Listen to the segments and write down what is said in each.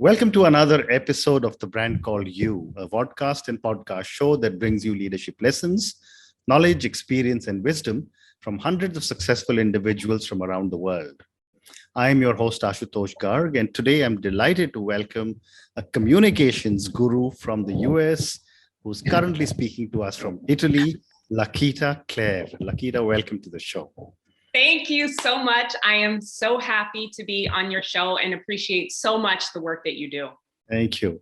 Welcome to another episode of The Brand Called You, a podcast and podcast show that brings you leadership lessons, knowledge, experience, and wisdom from hundreds of successful individuals from around the world. I am your host, Ashutosh Garg, and today I'm delighted to welcome a communications guru from the US who's currently speaking to us from Italy, LaQuita Cleare. LaQuita, welcome to the show. Thank you so much. I am so happy to be on your show and appreciate so much the work that you do. Thank you.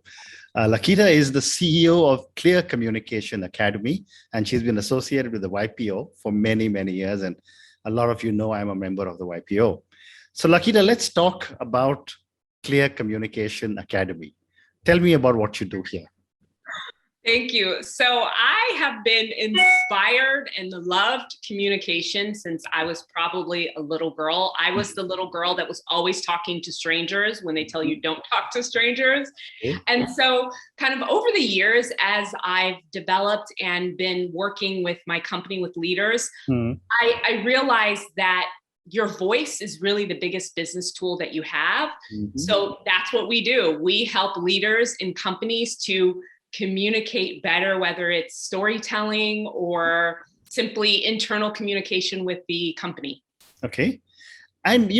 LaQuita is the CEO of Clear Communication Academy, and she's been associated with the YPO for many, many years. And a lot of you know I'm a member of the YPO. So LaQuita, let's talk about Clear Communication Academy. Tell me about what you do here. Thank you. So I have been inspired and loved communication since I was probably a little girl. I was the little girl that was always talking to strangers when they tell you don't talk to strangers. And so kind of over the years, as I've developed and been working with my company with leaders, I realized that your voice is really the biggest business tool that you have. So that's what we do. We help leaders in companies to communicate better, whether it's storytelling or simply internal communication with the company. Okay. And,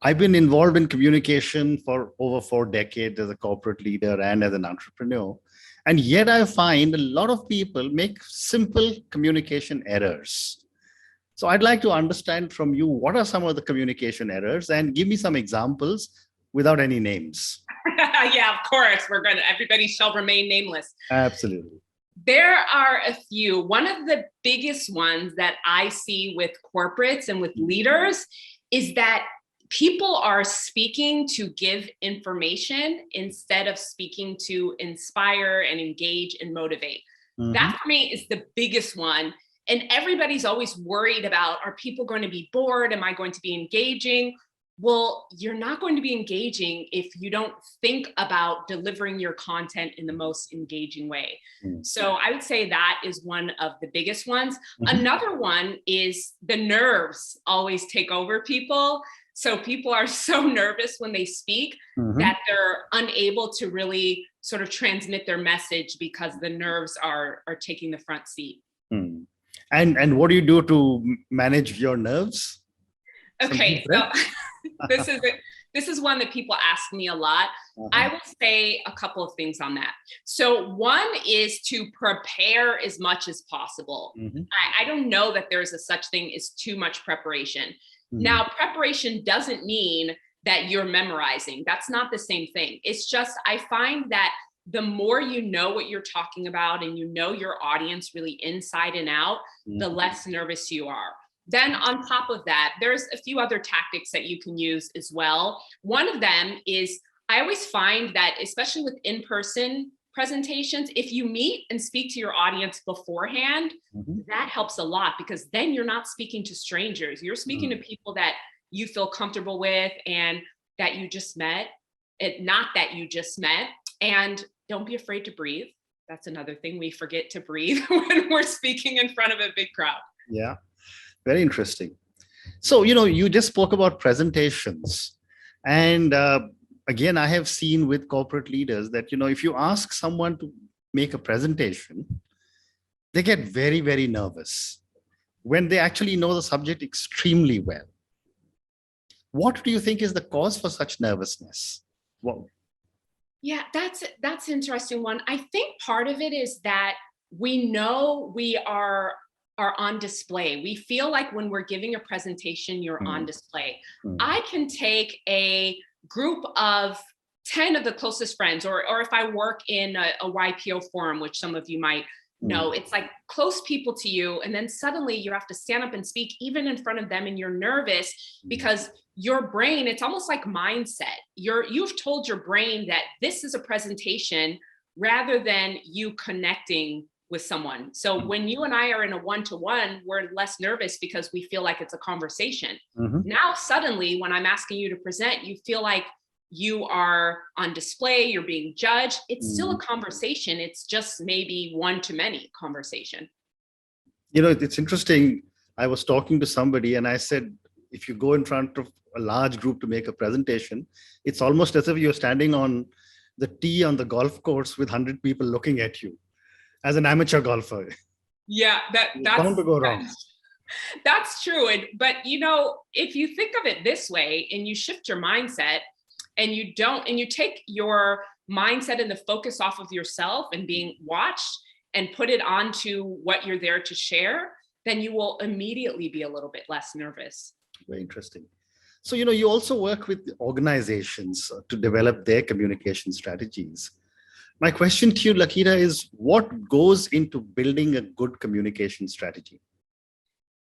I've been involved in communication for over 4 decades as a corporate leader and as an entrepreneur. And yet I find a lot of people make simple communication errors. So I'd like to understand from you, what are some of the communication errors, and give me some examples without any names. Yeah, of course. Everybody shall remain nameless. Absolutely. There are a few. One of the biggest ones that I see with corporates and with leaders is that people are speaking to give information instead of speaking to inspire and engage and motivate. That for me is the biggest one. And everybody's always worried about, are people going to be bored? Am I going to be engaging? Well, you're not going to be engaging if you don't think about delivering your content in the most engaging way. So I would say that is one of the biggest ones. Another one is the nerves always take over people. So people are so nervous when they speak that they're unable to really sort of transmit their message because the nerves are taking the front seat. And what do you do to manage your nerves? Okay, so this is one that people ask me a lot. I will say a couple of things on that. So one is to prepare as much as possible. I don't know that there's a such thing as too much preparation. Now, preparation doesn't mean that you're memorizing. That's not the same thing. It's just, I find that the more you know what you're talking about and you know your audience really inside and out, the less nervous you are. Then on top of that, there's a few other tactics that you can use as well. One of them is, I always find that, especially with in-person presentations, if you meet and speak to your audience beforehand, that helps a lot, because then you're not speaking to strangers. You're speaking to people that you feel comfortable with and that you just met, not that you just met. And don't be afraid to breathe. That's another thing. We forget to breathe when we're speaking in front of a big crowd. Yeah. Very interesting. So, you just spoke about presentations. And again, I have seen with corporate leaders that, if you ask someone to make a presentation, they get very, very nervous when they actually know the subject extremely well. What do you think is the cause for such nervousness? Well, yeah, that's an interesting one. I think part of it is that we know we are on display. We feel like when we're giving a presentation, you're on display. I can take a group of 10 of the closest friends, or if I work in a YPO forum, which some of you might know, it's like close people to you. And then suddenly you have to stand up and speak even in front of them, and you're nervous because your brain, it's almost like mindset. You've told your brain that this is a presentation rather than you connecting with someone. So when you and I are in a one-to-one, we're less nervous because we feel like it's a conversation. Now, suddenly, when I'm asking you to present, you feel like you are on display, you're being judged. It's still a conversation. It's just maybe one-to-many conversation. It's interesting. I was talking to somebody and I said, if you go in front of a large group to make a presentation, it's almost as if you're standing on the tee on the golf course with 100 people looking at you as an amateur golfer. Yeah, that's bound to go wrong. That's true. But if you think of it this way and you shift your mindset and you take your mindset and the focus off of yourself and being watched and put it onto what you're there to share, then you will immediately be a little bit less nervous. Very interesting. So, you also work with organizations to develop their communication strategies. My question to you, LaQuita, is what goes into building a good communication strategy?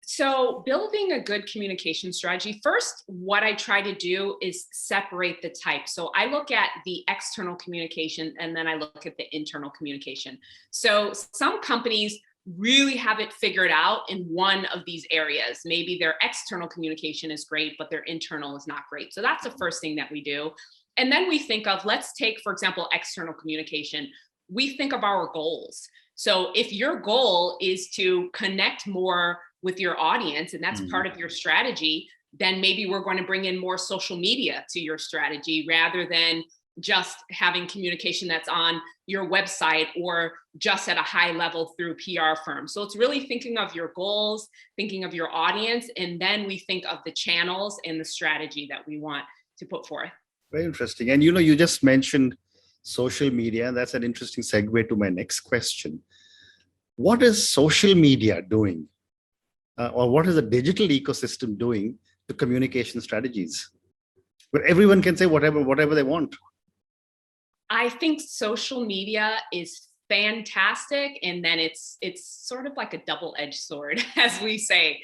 So building a good communication strategy, first, what I try to do is separate the type. So I look at the external communication and then I look at the internal communication. So some companies really have it figured out in one of these areas. Maybe their external communication is great, but their internal is not great. So that's the first thing that we do. And then we think of, let's take, for example, external communication. We think of our goals. So if your goal is to connect more with your audience, and that's part of your strategy, then maybe we're going to bring in more social media to your strategy rather than just having communication that's on your website or just at a high level through PR firms. So it's really thinking of your goals, thinking of your audience, and then we think of the channels and the strategy that we want to put forth. Very interesting. And you just mentioned social media, and that's an interesting segue to my next question. What is social media doing? Or what is the digital ecosystem doing to communication strategies, where everyone can say whatever they want? I think social media is fantastic, and then it's sort of like a double-edged sword, as we say,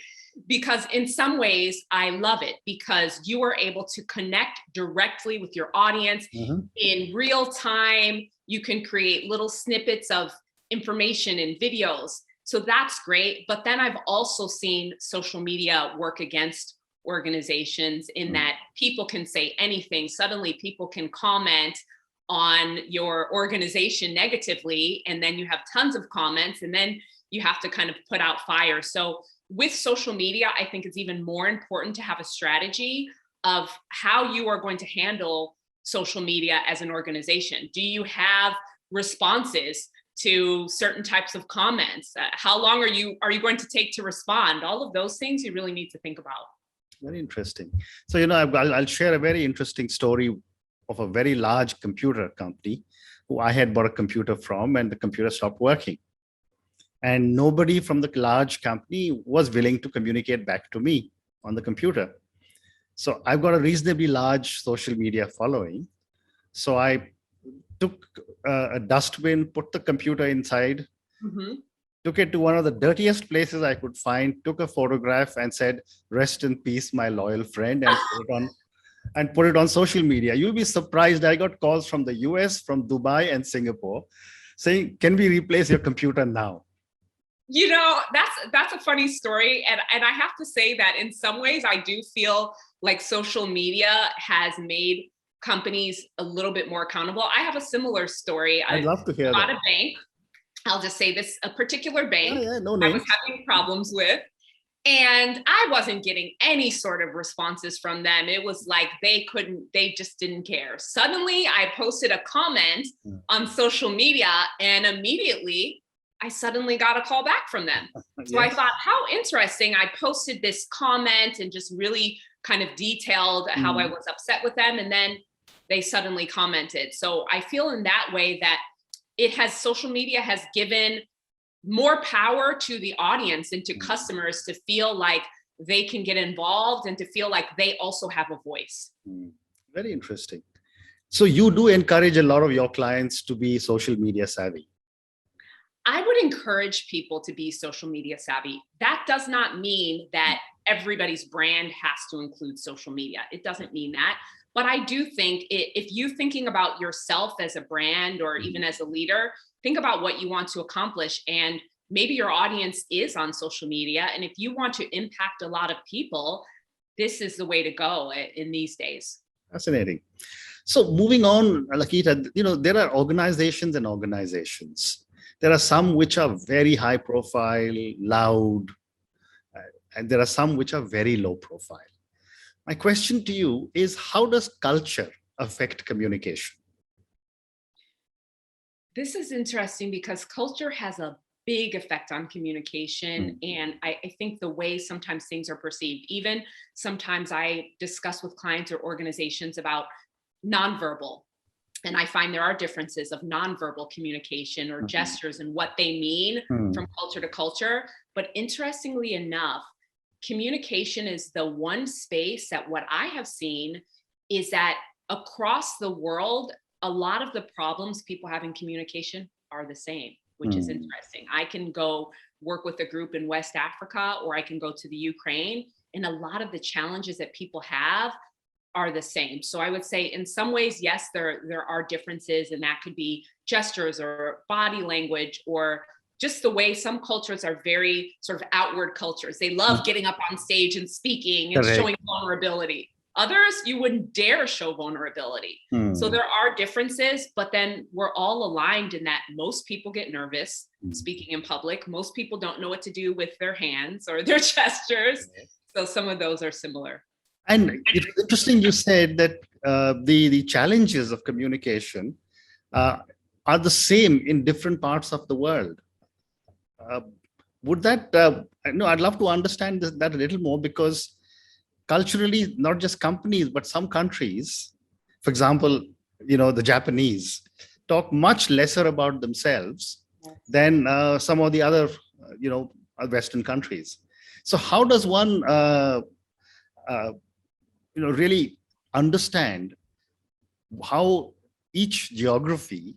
because in some ways I love it because you are able to connect directly with your audience in real time. You can create little snippets of information and videos. So that's great. But then I've also seen social media work against organizations in that people can say anything. Suddenly people can comment on your organization negatively, and then you have tons of comments, and then you have to kind of put out fire. So with social media, I think it's even more important to have a strategy of how you are going to handle social media as an organization. Do you have responses to certain types of comments? How long are you going to take to respond? All of those things you really need to think about. Very interesting. So, I'll share a very interesting story of a very large computer company who I had bought a computer from, and the computer stopped working. And nobody from the large company was willing to communicate back to me on the computer. So I've got a reasonably large social media following. So I took a dustbin, put the computer inside, took it to one of the dirtiest places I could find, took a photograph and said, "Rest in peace, my loyal friend," and put it on social media. You'll be surprised. I got calls from the US, from Dubai and Singapore saying, "Can we replace your computer now?" That's a funny story. And I have to say that in some ways, I do feel like social media has made companies a little bit more accountable. I have a similar story. I'd love to hear that. At a bank, I'll just say this, a particular bank no names. I was having problems with, and I wasn't getting any sort of responses from them. It was like they just didn't care. Suddenly I posted a comment on social media, and immediately I suddenly got a call back from them. So I thought, how interesting. I posted this comment and just really kind of detailed how I was upset with them. And then they suddenly commented. So I feel in that way that social media has given more power to the audience and to customers to feel like they can get involved and to feel like they also have a voice. Very interesting. So you do encourage a lot of your clients to be social media savvy. I would encourage people to be social media savvy. That does not mean that everybody's brand has to include social media. It doesn't mean that. But I do think if you're thinking about yourself as a brand or even as a leader, think about what you want to accomplish. And maybe your audience is on social media. And if you want to impact a lot of people, this is the way to go in these days. Fascinating. So moving on, LaQuita, there are organizations and organizations. There are some which are very high profile, loud, and there are some which are very low profile. My question to you is, how does culture affect communication? This is interesting because culture has a big effect on communication. And I think the way sometimes things are perceived, even sometimes I discuss with clients or organizations about nonverbal. And I find there are differences of nonverbal communication or gestures and what they mean from culture to culture. But interestingly enough, communication is the one space that what I have seen is that across the world, a lot of the problems people have in communication are the same, which is interesting. I can go work with a group in West Africa, or I can go to the Ukraine, and a lot of the challenges that people have are the same. So I would say in some ways, yes, there are differences, and that could be gestures or body language, or just the way some cultures are very sort of outward cultures. They love getting up on stage and speaking and showing vulnerability. Others, you wouldn't dare show vulnerability. So there are differences, but then we're all aligned in that most people get nervous speaking in public. Most people don't know what to do with their hands or their gestures. So some of those are similar. And it's interesting you said that the challenges of communication are the same in different parts of the world. Would that, no, I'd love to understand that a little more, because culturally, not just companies, but some countries, for example, the Japanese talk much lesser about themselves than some of the other, Western countries. So how does one, really understand how each geography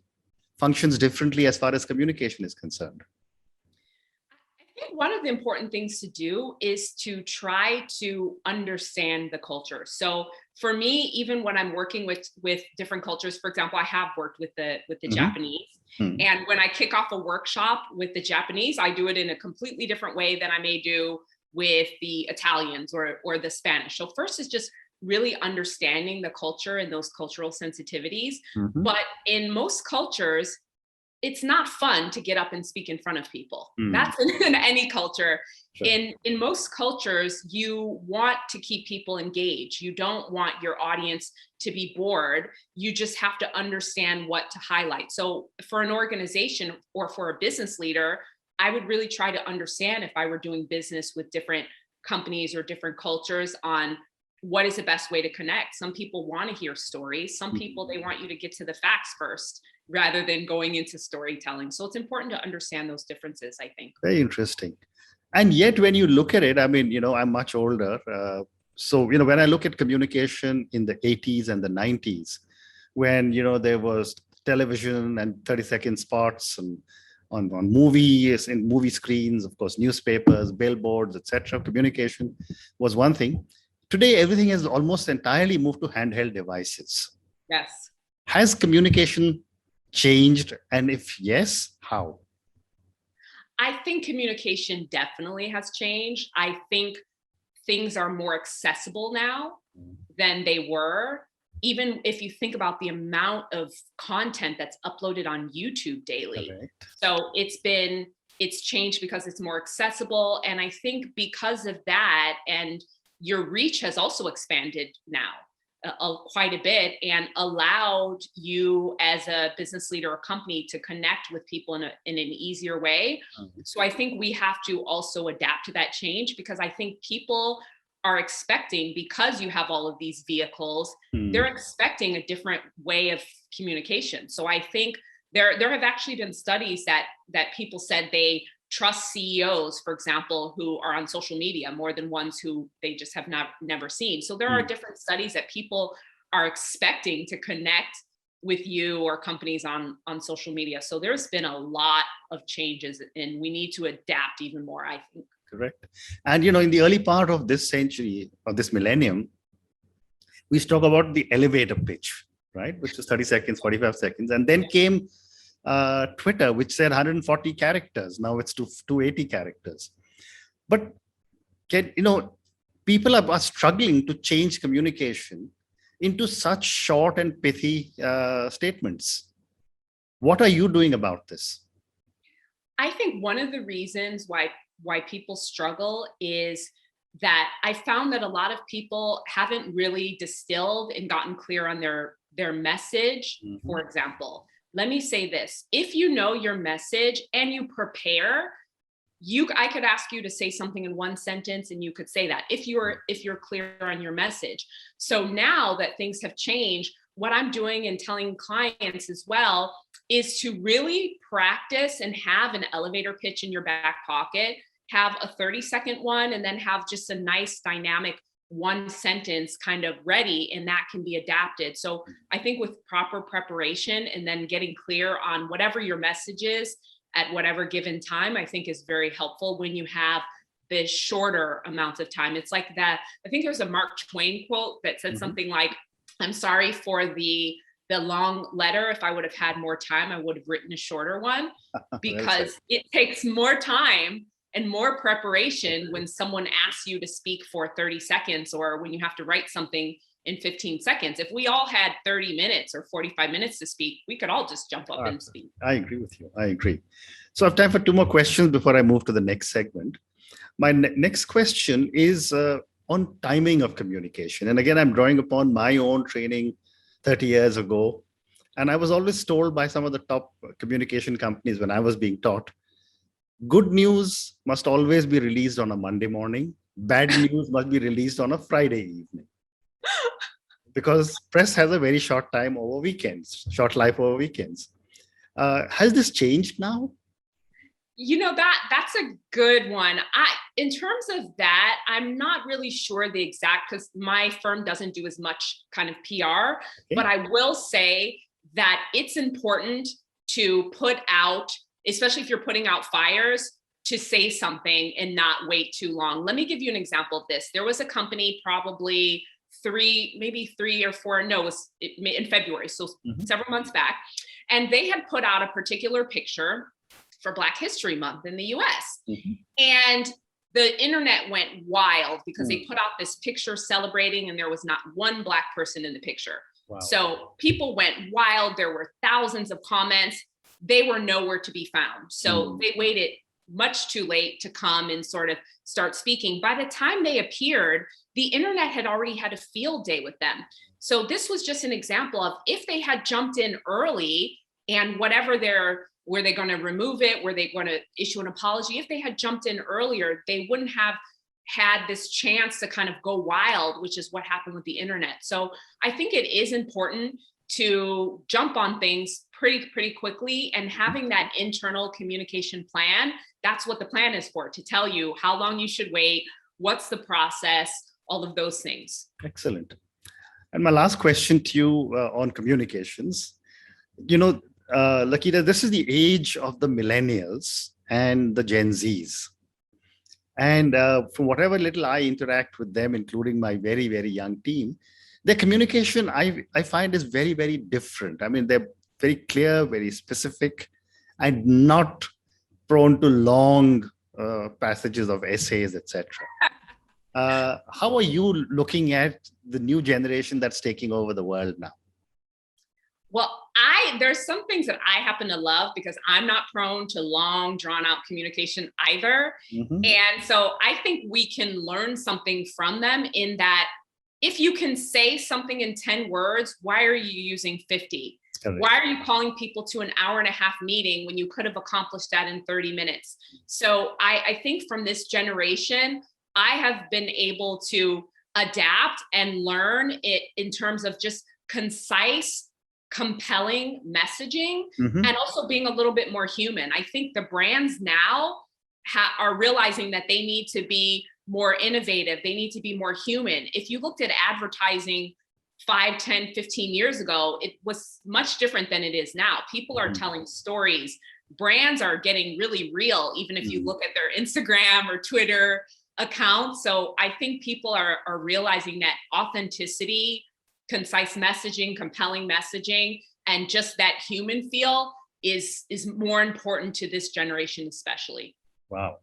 functions differently as far as communication is concerned? I think one of the important things to do is to try to understand the culture. So for me, even when I'm working with different cultures, for example, I have worked with the Japanese. And when I kick off a workshop with the Japanese, I do it in a completely different way than I may do with the Italians or the Spanish. So first is just really understanding the culture and those cultural sensitivities. But in most cultures, it's not fun to get up and speak in front of people. That's in any culture. Sure. In most cultures, you want to keep people engaged. You don't want your audience to be bored. You just have to understand what to highlight. So for an organization or for a business leader, I would really try to understand, if I were doing business with different companies or different cultures, on what is the best way to connect. Some people want to hear stories. Some people, they want you to get to the facts first rather than going into storytelling. So it's important to understand those differences, I think. Very interesting. And yet, when you look at it, I mean, I'm much older. So, when I look at communication in the 80s and the 90s, when, there was television and 30-second spots and on movies and movie screens, of course, newspapers, billboards, etc., communication was one thing. Today, everything has almost entirely moved to handheld devices. Yes. Has communication changed? And if yes, how? I think communication definitely has changed. I think things are more accessible now than they were. Even if you think about the amount of content that's uploaded on YouTube daily. Correct. So it's changed because it's more accessible. And I think because of that, and your reach has also expanded now quite a bit, and allowed you as a business leader or company to connect with people in an easier way. So I think we have to also adapt to that change, because I think people are expecting, because you have all of these vehicles, they're expecting a different way of communication. So I think there have actually been studies that people said they trust CEOs, for example, who are on social media more than ones who they just have never seen. So there are different studies that people are expecting to connect with you or companies on social media. So there's been a lot of changes, and we need to adapt even more, I think. Correct. And, in the early part of this century, or this millennium, we used to talk about the elevator pitch, right? Which was 30 seconds, 45 seconds. And then came Twitter, which said 140 characters. Now it's 280 characters. But people are struggling to change communication into such short and pithy statements. What are you doing about this? I think one of the reasons why people struggle is that I found that a lot of people haven't really distilled and gotten clear on their message. For example, let me say this: if you know your message and you prepare, I could ask you to say something in one sentence and you could say that if you're clear on your message. So now that things have changed, what I'm doing and telling clients as well is to really practice and have an elevator pitch in your back pocket, have a 30-second one, and then have just a nice dynamic one sentence kind of ready, and that can be adapted. So I think with proper preparation and then getting clear on whatever your message is at whatever given time, I think is very helpful when you have the shorter amounts of time. It's like that. I think there's a Mark Twain quote that said something like, "I'm sorry for the long letter. If I would have had more time, I would have written a shorter one," because it takes more time and more preparation when someone asks you to speak for 30 seconds or when you have to write something in 15 seconds. If we all had 30 minutes or 45 minutes to speak, we could all just jump up and speak. I agree with you. I agree. So I have time for two more questions before I move to the next segment. My next question is on timing of communication. And again, I'm drawing upon my own training 30 years ago. And I was always told by some of the top communication companies when I was being taught, good news must always be released on a Monday morning. Bad news must be released on a Friday evening. Because press has a very short time over weekends, short life over weekends. Has this changed now? You know, that's a good one. In terms of that, I'm not really sure the exact, because my firm doesn't do as much kind of PR, but I will say that it's important to put out, especially if you're putting out fires, to say something and not wait too long. Let me give you an example of this. There was a company probably maybe three or four, no, it was in February, so several months back, and they had put out a particular picture for Black History Month in the US. And the internet went wild because they put out this picture celebrating and there was not one Black person in the picture. Wow. So people went wild. There were thousands of comments. They were nowhere to be found. So they waited much too late to come and sort of start speaking. By the time they appeared, the internet had already had a field day with them. So this was just an example of, if they had jumped in early and were they going to remove it? Were they going to issue an apology? If they had jumped in earlier, they wouldn't have had this chance to kind of go wild, which is what happened with the internet. So I think it is important to jump on things pretty quickly, and having that internal communication plan. That's what the plan is for, to tell you how long you should wait, what's the process, all of those things. Excellent. And my last question to you on communications, LaQuita, this is the age of the millennials and the Gen Zs. And from whatever little I interact with them, including my very, very young team, their communication, I find, is very, very different. I mean, they're very clear, very specific, and not prone to long passages of essays, etc. How are you looking at the new generation that's taking over the world now? Well, there's some things that I happen to love because I'm not prone to long, drawn out communication either. And so I think we can learn something from them, in that if you can say something in 10 words, why are you using 50? Why are you calling people to an hour and a half meeting when you could have accomplished that in 30 minutes? So I think from this generation, I have been able to adapt and learn it in terms of just concise, compelling messaging, and also being a little bit more human. I think the brands now are realizing that they need to be more innovative. They need to be more human. If you looked at advertising 5, 10, 15 years ago, it was much different than it is now. People are telling stories. Brands are getting really real, even if you look at their Instagram or Twitter accounts. So I think people are realizing that authenticity, concise messaging, compelling messaging, and just that human feel is more important to this generation, especially. Wow.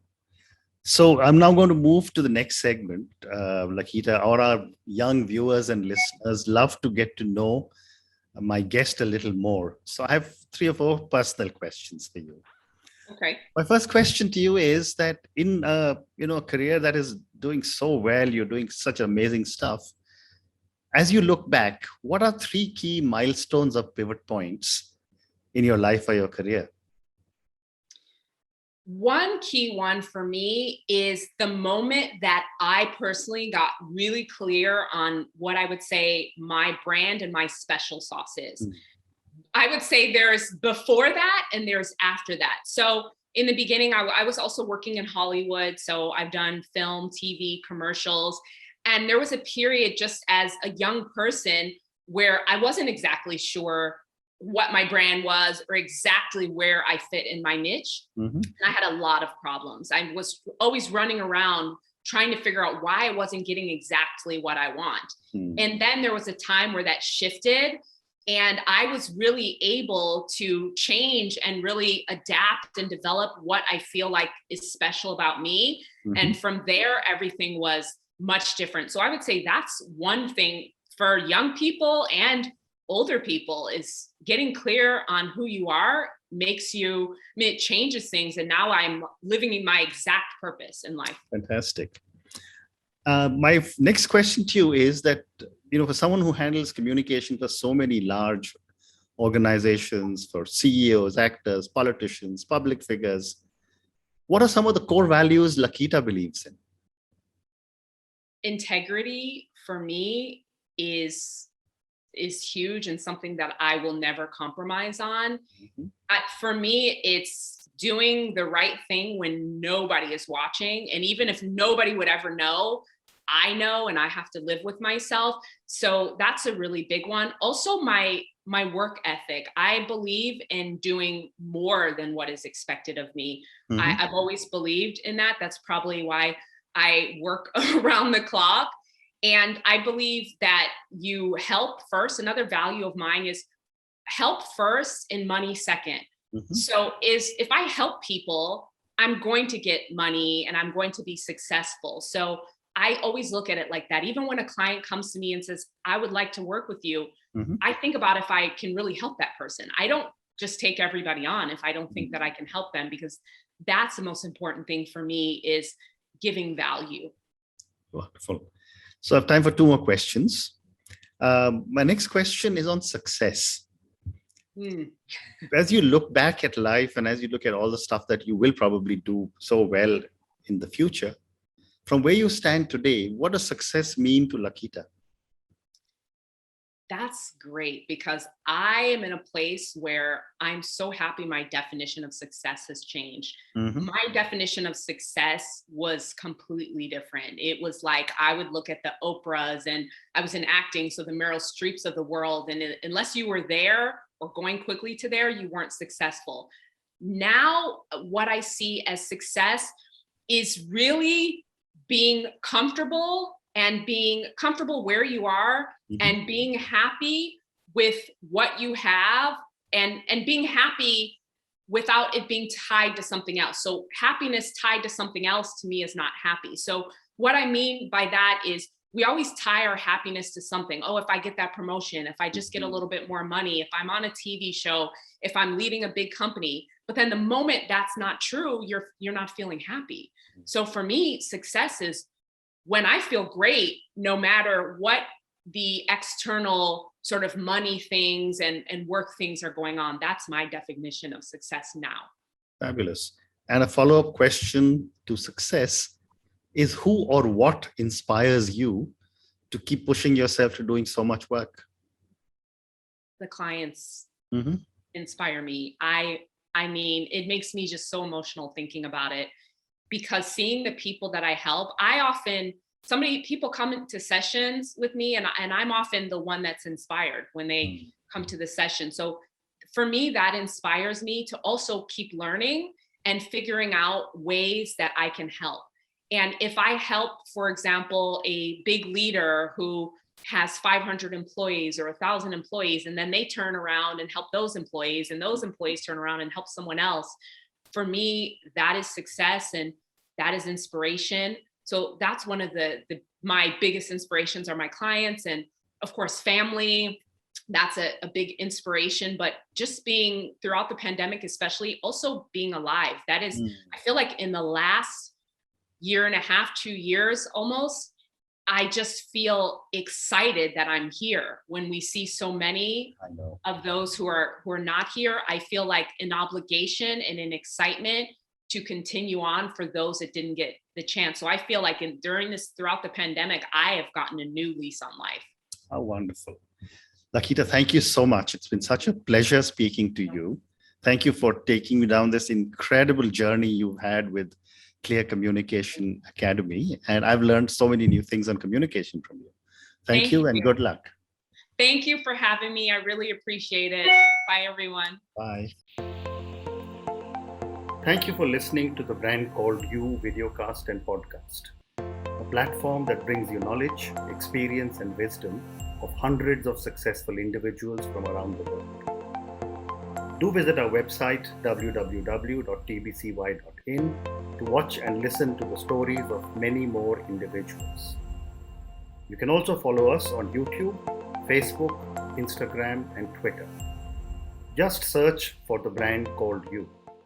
So I'm now going to move to the next segment. LaQuita, our young viewers and listeners love to get to know my guest a little more. So I have 3 or 4 personal questions for you. Okay. My first question to you is that in a career that is doing so well. You're doing such amazing stuff. As you look back, what are three key milestones or pivot points in your life or your career? One key one for me is the moment that I personally got really clear on what I would say my brand and my special sauce is. I would say there's before that and there's after that. So in the beginning, I was also working in Hollywood. So I've done film, TV, commercials. And there was a period just as a young person where I wasn't exactly sure what my brand was or exactly where I fit in my niche. And I had a lot of problems. I was always running around trying to figure out why I wasn't getting exactly what I want. And then there was a time where that shifted and I was really able to change and really adapt and develop what I feel like is special about me. And from there, everything was much different. So I would say that's one thing for young people and older people is getting clear on who you are makes you, it changes things. And now I'm living in my exact purpose in life. Fantastic. My next question to you is that, for someone who handles communication for so many large organizations, for CEOs, actors, politicians, public figures, what are some of the core values LaQuita believes in? Integrity for me is huge and something that I will never compromise on. For me, it's doing the right thing when nobody is watching. And even if nobody would ever know, I know, and I have to live with myself. So that's a really big one. Also, my work ethic. I believe in doing more than what is expected of me. I've always believed in that. That's probably why I work around the clock. And I believe that you help first. Another value of mine is help first and money second. So if I help people, I'm going to get money and I'm going to be successful. So I always look at it like that. Even when a client comes to me and says, I would like to work with you, I think about if I can really help that person. I don't just take everybody on if I don't think that I can help them, because that's the most important thing for me is giving value. Wonderful. So I have time for two more questions. My next question is on success. As you look back at life and as you look at all the stuff that you will probably do so well in the future, from where you stand today, what does success mean to LaQuita? That's great, because I am in a place where I'm so happy my definition of success has changed. My definition of success was completely different. It was like I would look at the Oprahs, and I was in acting, so the Meryl Streeps of the world. And unless you were there or going quickly to there, you weren't successful. Now, what I see as success is really being comfortable and being comfortable where you are and being happy with what you have and being happy without it being tied to something else. So happiness tied to something else to me is not happy. So what I mean by that is we always tie our happiness to something. Oh, if I get that promotion, if I just get a little bit more money, if I'm on a TV show, if I'm leading a big company. But then the moment that's not true, you're not feeling happy. So for me, success is when I feel great, no matter what the external sort of money things and work things are going on. That's my definition of success now. Fabulous. And a follow-up question to success is, who or what inspires you to keep pushing yourself to doing so much work? The clients inspire me. I mean, it makes me just so emotional thinking about it, because seeing the people that I help, people come into sessions with me and I'm often the one that's inspired when they come to the session. So for me, that inspires me to also keep learning and figuring out ways that I can help. And if I help, for example, a big leader who has 500 employees or 1,000 employees, and then they turn around and help those employees, and those employees turn around and help someone else, for me, that is success and that is inspiration. So that's one of my biggest inspirations are my clients, and of course, family. That's a big inspiration, but just being throughout the pandemic, especially also being alive. That is, I feel like in the last year and a half, 2 years almost, I just feel excited that I'm here. When we see so many of those who are not here, I feel like an obligation and an excitement to continue on for those that didn't get the chance. So I feel like throughout the pandemic, I have gotten a new lease on life. Oh, wonderful. LaQuita, thank you so much. It's been such a pleasure speaking to you. Thank you for taking me down this incredible journey you've had with Clear Communication Academy. And I've learned so many new things on communication from you. Thank you and good luck. Thank you for having me. I really appreciate it. Bye, everyone. Bye. Thank you for listening to the Brand Called You videocast and podcast, a platform that brings you knowledge, experience, and wisdom of hundreds of successful individuals from around the world. Do visit our website www.tbcy.in to watch and listen to the stories of many more individuals. You can also follow us on YouTube, Facebook, Instagram, and Twitter. Just search for the Brand Called You.